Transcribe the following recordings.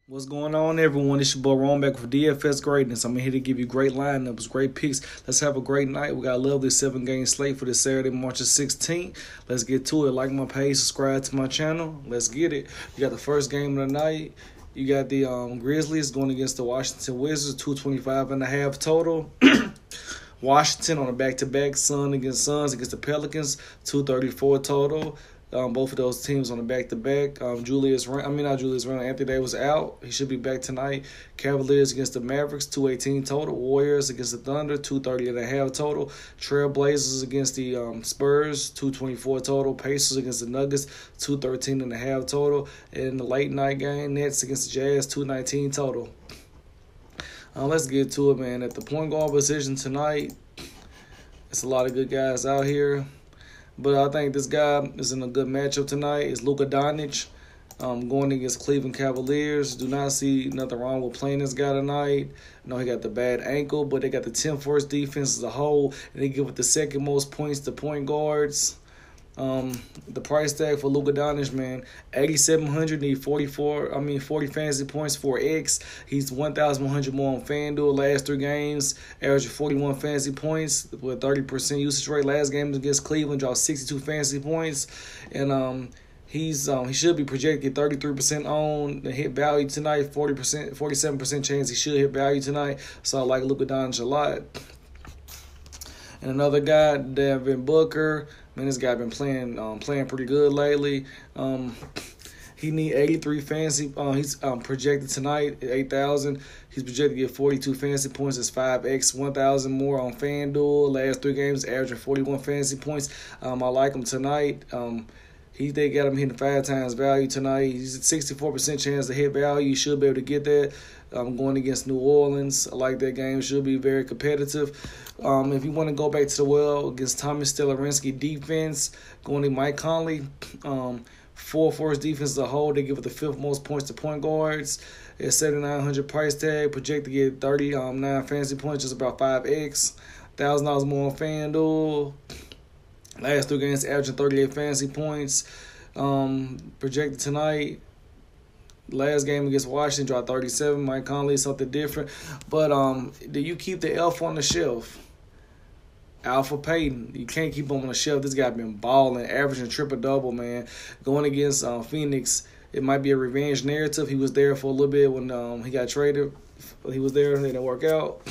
What's going on, everyone? It's your boy Ron back with DFS Greatness. I'm here to give you great lineups, great picks. Let's have a great night. We got a lovely 7-game slate for this Saturday, March the 16th. Let's get to it. Like my page, subscribe to my channel. Let's get it. You got the first game of the night. You got the Grizzlies going against the Washington Wizards, 225.5 total. Washington on a back-to-back, Suns against the Pelicans, 234 total. Both of those teams on the back-to-back. Anthony Davis out. He should be back tonight. Cavaliers against the Mavericks, 218 total. Warriors against the Thunder, 230.5 total. Trailblazers against the Spurs, 224 total. Pacers against the Nuggets, 213.5 total. And the late night game, Nets against the Jazz, 219 total. Let's get to it, man. At the point guard position tonight, it's a lot of good guys out here. But I think this guy is in a good matchup tonight. It's Luka Doncic going against Cleveland Cavaliers. Do not see nothing wrong with playing this guy tonight. I know he got the bad ankle, but they got the 10th worst defense as a whole, and they give it the second most points to point guards. The price tag for Luka Doncic, man, 8,700. Need 40 fantasy points for X. He's 1,100 more on FanDuel. Last 3 games, averaging 41 fantasy points with 30% usage rate. Last game against Cleveland, dropped 62 fantasy points, and he should be projected 33% on the hit value tonight. 47% chance he should hit value tonight. So I like Luka Doncic a lot. And another guy, Devin Booker. Man, this guy been playing pretty good lately. He need 83 fantasy. He's projected tonight at 8,000. He's projected to get 42 fantasy points. It's 5x, 1,000 more on FanDuel. Last 3 games, averaging 41 fantasy points. I like him tonight. They got him hitting 5 times value tonight. He's at 64% chance to hit value. You should be able to get that. Going against New Orleans, I like that game. Should be very competitive. If you want to go back to the well against Thomas Stelerinsky defense, going to Mike Conley, 4th worst defense as a whole. They give it the 5th most points to point guards. At 7,900 price tag, project to get 39 fantasy points, just about 5x. $1,000 more on FanDuel. Last 3 games, averaging 38 fantasy points. Projected tonight. Last game against Washington, dropped 37. Mike Conley, something different. But do you keep the elf on the shelf? Alpha Payton. You can't keep him on the shelf. This guy been balling, averaging triple-double, man. Going against Phoenix, it might be a revenge narrative. He was there for a little bit when he got traded. He was there and it didn't work out.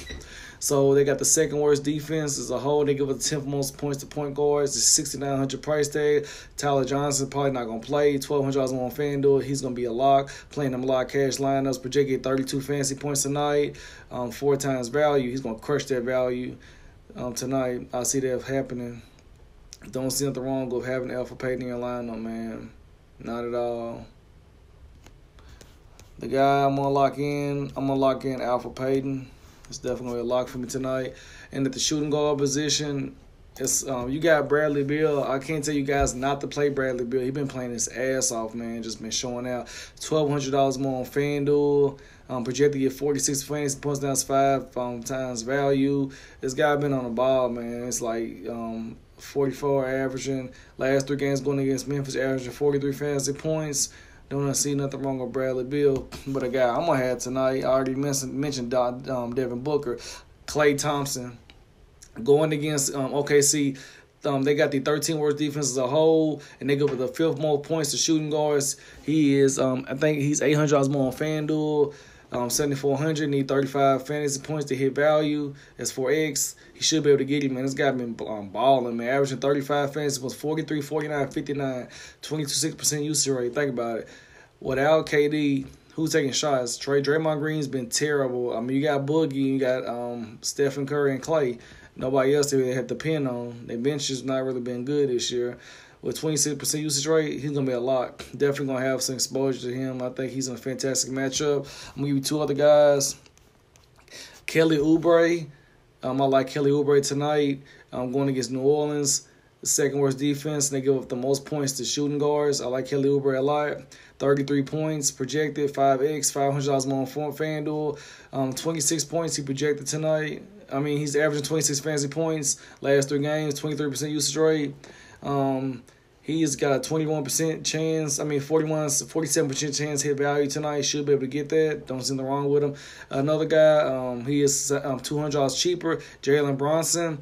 So they got the 2nd worst defense as a whole. They give it the 10th most points to point guards. It's 6,900 price tag. Tyler Johnson probably not going to play. $1,200 on FanDuel. He's going to be a lock. Playing them a lot of cash lineups. Projected 32 fantasy points tonight. 4 times value. He's going to crush that value tonight. I see that happening. Don't see nothing wrong with having Alpha Payton in your lineup, man. Not at all. The guy I'm going to lock in Alpha Payton. It's definitely a lock for me tonight. And at the shooting guard position, it's you got Bradley Beal. I can't tell you guys not to play Bradley Beal. He's been playing his ass off, man. Just been showing out. $1,200 more on FanDuel. Projected to get 46 fantasy points. That's 5 times value. This guy been on the ball, man. It's like 44 averaging. Last 3 games going against Memphis, averaging 43 fantasy points. Don't see nothing wrong with Bradley Beal. But a guy I'm going to have tonight, I already mentioned Devin Booker. Klay Thompson going against OKC. They got the 13th worst defense as a whole, and they go with the 5th most points to shooting guards. He is, I think he's $800 more on FanDuel. 7,400, need 35 fantasy points to hit value. That's 4x. He should be able to get him, man. This guy been balling, man. Averaging 35 fantasy points, 43, 49, 59, 22.6% usage rate. Think about it. Without KD, who's taking shots? Draymond Green's been terrible. I mean, you got Boogie, you got Stephen Curry and Clay. Nobody else they had to pin on. Their bench has not really been good this year. With 26% usage rate, he's going to be a lock. Definitely going to have some exposure to him. I think he's in a fantastic matchup. I'm going to give you 2 other guys. Kelly Oubre. I like Kelly Oubre tonight. I'm going against New Orleans. The 2nd worst defense. They give up the most points to shooting guards. I like Kelly Oubre a lot. 33 points projected, 5x, $500 more on FanDuel. 26 points he projected tonight. I mean, he's averaging 26 fantasy points. Last 3 games, 23% usage rate. He's got a 21% chance. 47% chance hit value tonight. Should be able to get that. Don't see nothing wrong with him. Another guy, he is $200 cheaper. Jalen Brunson.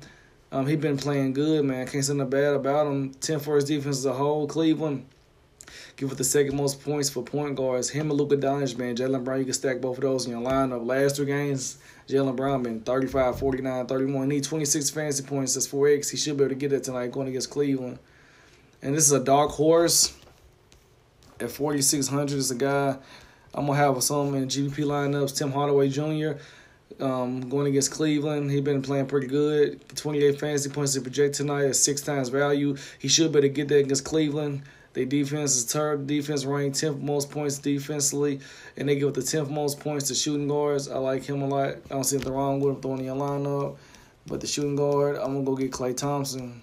He been playing good, man. Can't say nothing bad about him. 10 for his defense as a whole. Cleveland give it the second most points for point guards. Him and Luka Doncic, man. Jaylen Brown, you can stack both of those in your lineup. Last 3 games, Jaylen Brown been 35, 49, 31. Need 26 fantasy points. That's 4X. He should be able to get that tonight going against Cleveland. And this is a dark horse at 4,600. It's a guy I'm going to have some in GPP lineups. Tim Hardaway Jr. Going against Cleveland. He's been playing pretty good. 28 fantasy points to project tonight at 6 times value. He should be able to get that against Cleveland. Their defense is third. Defense ranked 10th most points defensively, and they give it the 10th most points to shooting guards. I like him a lot. I don't see anything wrong with him throwing in your lineup. But the shooting guard, I'm going to go get Klay Thompson.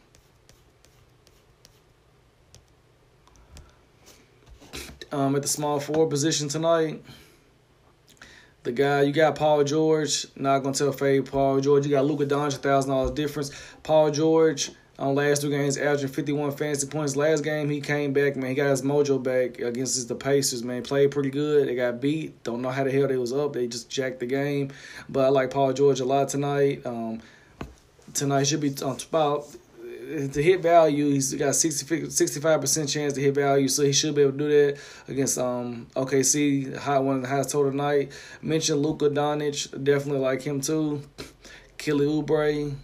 At the small forward position tonight, the guy, you got Paul George. Not going to tell Fade Paul George. You got Luka Doncic, $1,000 difference. Paul George, on last 2 games, averaging 51 fantasy points. Last game, he came back, man. He got his mojo back against the Pacers, man. Played pretty good. They got beat. Don't know how the hell they was up. They just jacked the game. But I like Paul George a lot tonight. Tonight should be about to hit value. He's got 65% chance to hit value, so he should be able to do that against OKC. One of the highest total tonight. Mentioned Luka Doncic. Definitely like him too. Kelly Oubre.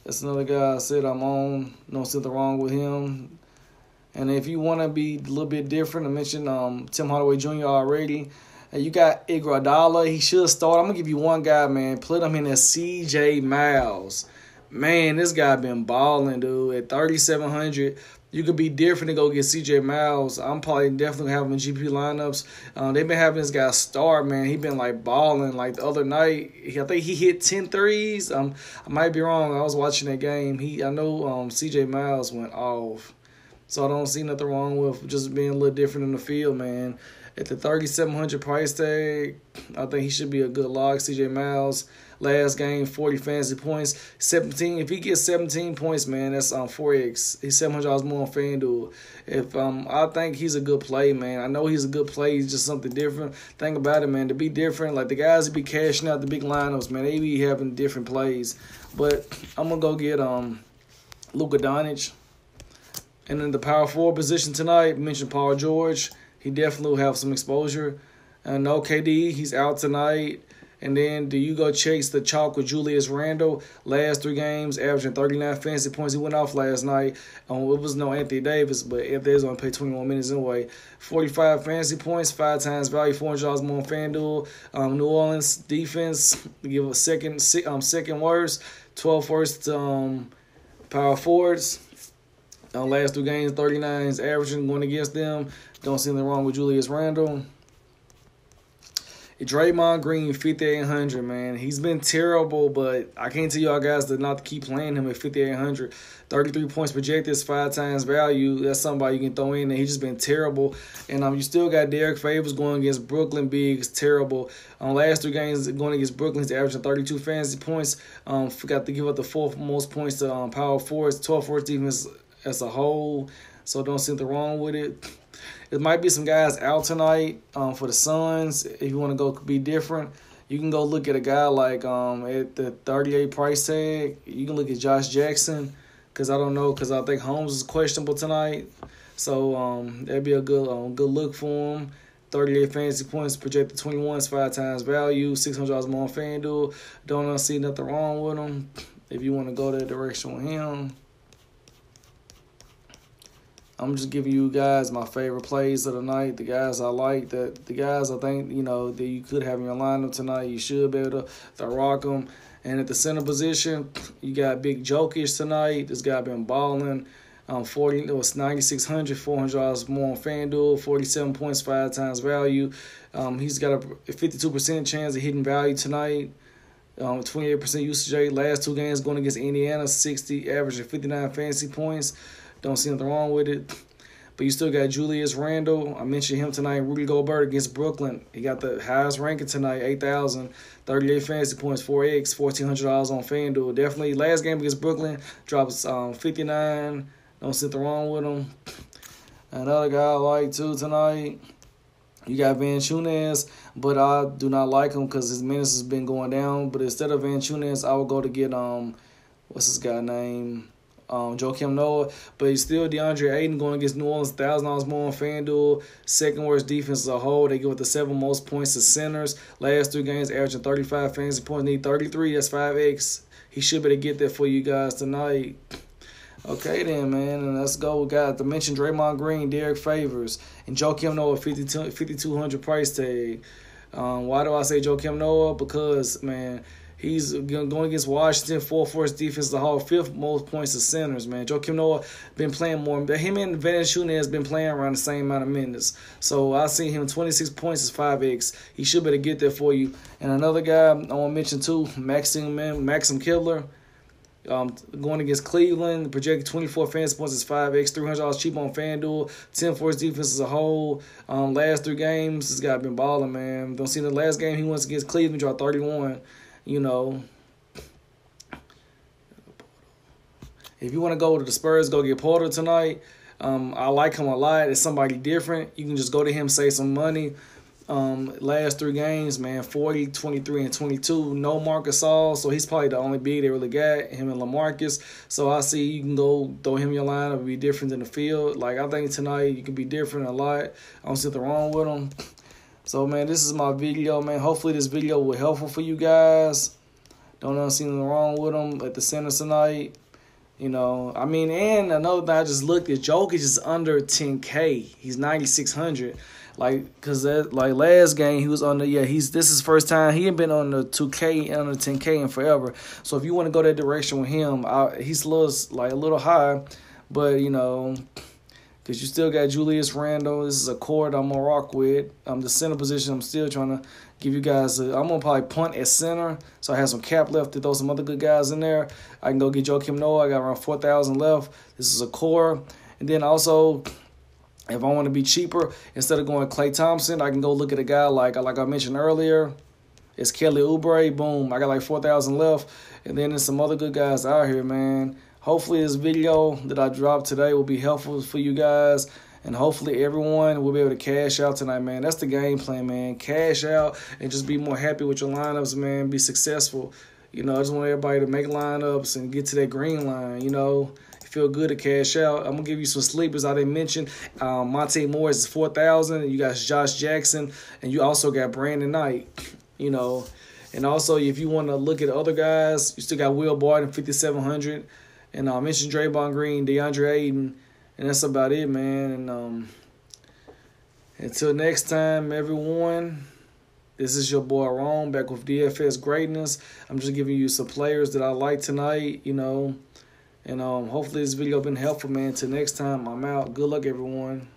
That's another guy I said I'm on. No something wrong with him. And if you want to be a little bit different, I mentioned Tim Hardaway Jr. already. And you got Iguodala. He should start. I'm going to give you one guy, man. Put him in as C.J. Miles. Man, this guy been balling, dude. At 3,700, you could be different to go get C.J. Miles. I'm probably definitely having him in GP lineups. They've been having this guy start, man. He been, like, balling. Like, the other night, I think he hit 10 threes. I might be wrong. I was watching that game. I know C.J. Miles went off. So I don't see nothing wrong with just being a little different in the field, man. At the 3,700 price tag, I think he should be a good lock. C.J. Miles, last game, 40 fantasy points. 17. If he gets 17 points, man, that's 4X. He's $700 more on FanDuel. I think he's a good play, man. I know he's a good play. He's just something different. Think about it, man. To be different, like the guys that be cashing out the big lineups, man, they be having different plays. But I'm going to go get Luka Doncic. And in the power forward position tonight, mentioned Paul George. He definitely will have some exposure. And no KD, he's out tonight. And then do you go chase the chalk with Julius Randle? Last 3 games, averaging 39 fantasy points. He went off last night. It was no Anthony Davis, but Anthony Davis only played 21 minutes anyway. 45 fantasy points, 5 times value, $400 more on FanDuel. New Orleans defense, give a second worst, 12th worst power forwards. Last 2 games, 39 is averaging going against them. Don't see anything wrong with Julius Randle. Draymond Green, 5,800, man. He's been terrible, but I can't tell y'all guys to not keep playing him at 5,800. 33 points projected, 5 times value. That's somebody you can throw in there. He's just been terrible. And you still got Derek Favors going against Brooklyn. Big, terrible. Last 3 games going against Brooklyn, he's averaging 32 fantasy points. Forgot to give up the 4th most points to power forwards, 12th worst defense as a whole. So don't see anything wrong with it. There might be some guys out tonight for the Suns. If you want to go be different, you can go look at a guy like at the 38 price tag. You can look at Josh Jackson because I think Holmes is questionable tonight. So that'd be a good look for him. 38 fantasy points, projected 21, 5 times value, $600 more on FanDuel. Don't see nothing wrong with him if you want to go that direction with him. I'm just giving you guys my favorite plays of the night, the guys I like, the guys I think, that you could have in your lineup tonight. You should be able to rock them. And at the center position, you got Big Jokic tonight. This guy been balling. It was 9,600, $400 more on FanDuel, 47 points, 5 times value. He's got a 52% chance of hitting value tonight. 28% usage rate. Last 2 games going against Indiana, 60, averaging 59 fantasy points. Don't see nothing wrong with it. But you still got Julius Randle. I mentioned him tonight. Rudy Gobert against Brooklyn. He got the highest ranking tonight, 8,000, 38 fantasy points, 4X, $1,400 on FanDuel. Definitely, last game against Brooklyn, drops 59. Don't sit wrong with him. Another guy I like too tonight, you got Valanciunas, but I do not like him because his minutes has been going down. But instead of Valanciunas, I would go to get what's this guy name? Joakim Noah, but he's still DeAndre Ayton going against New Orleans, $1,000 more on FanDuel. Second worst defense as a whole. They give it the 7th most points to centers. Last 3 games, averaging 35 fantasy points. Need 33. That's 5x. He should be able to get that for you guys tonight. Okay then, man, and let's go. We got to mention Draymond Green, Derek Favors, and Joakim Noah, 5,200 price tag. Why do I say Joakim Noah? Because, man, he's going against Washington, 4th worst defense as a whole, 5th most points to centers, man. Joakim Noah been playing more. Him and Valanciunas has been playing around the same amount of minutes. So I see him 26 points is 5x. He should be able to get there for you. And another guy I want to mention too, Maxim Kibler. Going against Cleveland, projected 24 fantasy points is 5x, $300 cheap on FanDuel, 10th worst defense as a whole. Last 3 games, this guy been balling, man. Don't see the last game he went against Cleveland, dropped 31. You know, if you want to go to the Spurs, go get Porter tonight. I like him a lot. It's somebody different. You can just go to him, save some money. Last 3 games, man, 40, 23, and 22. No Marcus Gasol, so he's probably the only big they really got, him and LaMarcus. So I see you can go throw him in your lineup and be different in the field. Like, I think tonight you can be different a lot. I don't see nothing wrong with him. So, man, this is my video, man. Hopefully this video will be helpful for you guys. Don't see nothing wrong with him at the center tonight. You know, I mean, and another thing I just looked at, Jokic is under 10K. He's 9,600. Like, cause last game he was on the this is his first time. He ain't been on the 2K under 10K in forever. So if you want to go that direction with him, he's a little high, but you know, cause you still got Julius Randle. This is a court I'm gonna rock with. The center position. I'm still trying to give you guys. I'm gonna probably punt at center, so I have some cap left to throw some other good guys in there. I can go get Joakim Noah. I got around 4,000 left. This is a core, and then also, if I want to be cheaper, instead of going Klay Thompson, I can go look at a guy like I mentioned earlier. It's Kelly Oubre. Boom. I got like 4,000 left. And then there's some other good guys out here, man. Hopefully this video that I dropped today will be helpful for you guys. And hopefully everyone will be able to cash out tonight, man. That's the game plan, man. Cash out and just be more happy with your lineups, man. Be successful. You know, I just want everybody to make lineups and get to that green line, you know. Feel good to cash out. I'm going to give you some sleepers I didn't mention. Monte Morris is 4,000. You got Josh Jackson. And you also got Brandon Knight. You know. And also, if you want to look at other guys, you still got Will Barton, 5,700. And I mentioned Draymond Green, DeAndre Ayton. And that's about it, man. And until next time, everyone, this is your boy Ron back with DFS Greatness. I'm just giving you some players that I like tonight, you know. And hopefully this video been helpful, man. Till next time, I'm out. Good luck, everyone.